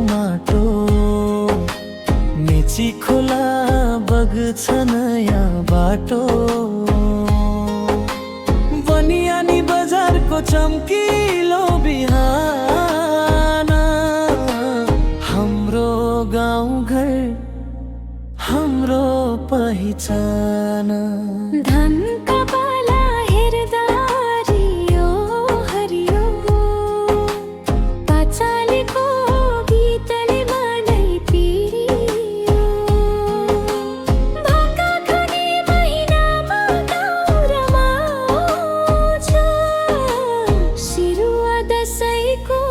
माटो मेची खोला बग्छ नयाँ बाटो। बनियानी बजारको चम्किलो बिहान हाम्रो गाउँघर हाम्रो पहिचान। धनका बाला हेर्दा हरियो हरियो पाचालेको गीतले मनै पिरियो। भाका खाने महिनामा गाउँ रमाउँछ सिरुवा दशैँको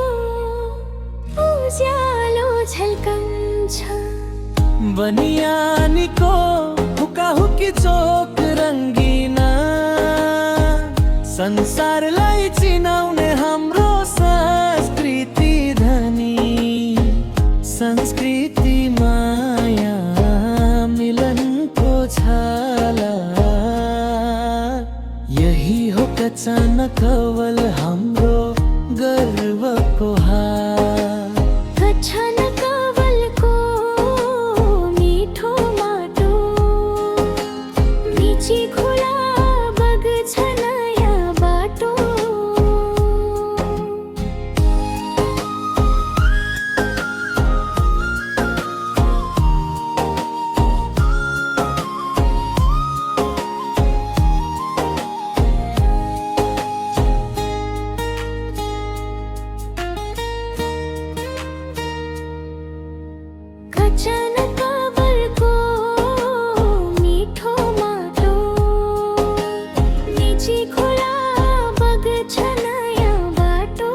उज्यालो झल्कन्छ। बनियानीको हुकाहुकी चोक रङ्गिना संसारलाई चिनाउने हाम्रो संस्कृति धनी। संस्कृति माया मिलनको छाला यही हो कचन कवल हाम्रो गर्वको हार। कच्छन कवलको मिठो माटो मेची खोला बग्छ नयाँ बाटो। कच्छन कवलको मिठो माटो मेची खोला बग्छ नयाँ बाटो।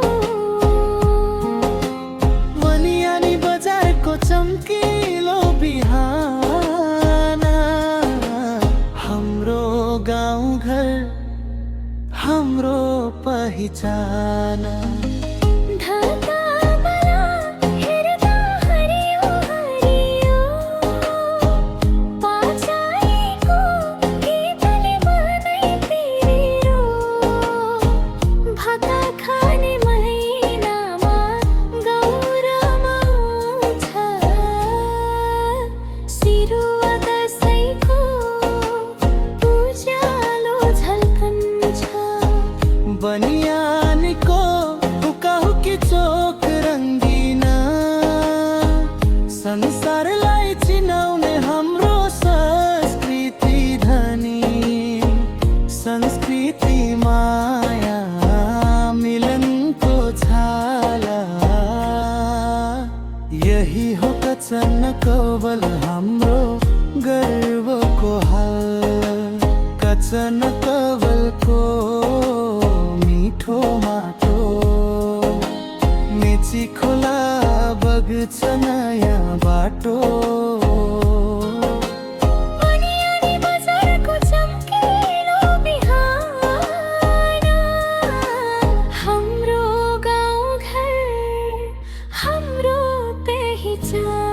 बनियानी बजारको चम्किलो बिहान हाम्रो गाउँघर हाम्रो पहिचान। धनका बाला हेर्दा हरियो हरियो पाचालेको गीतले मनै पिरियो। भाका खाने महिनामा गाउँ रमाउँछ सिरुवा दशैँको उज्यालो झल्कन्छ। बनियानीको हुकाहुकी चोक रङ्गिना संसारलाई चिनाउने हाम्रो संस्कृति धनी। संस्कृति माया मिलनको छाला यही हो कचन कवल हाम्रो गर्वको हाल। कचन कवलको मिठो माटो मेची खोला बग्छ नयाँ बाटो। बनियानी बजारको चम्किलो बिहान हाम्रो गाउँघर हाम्रो पहिचान।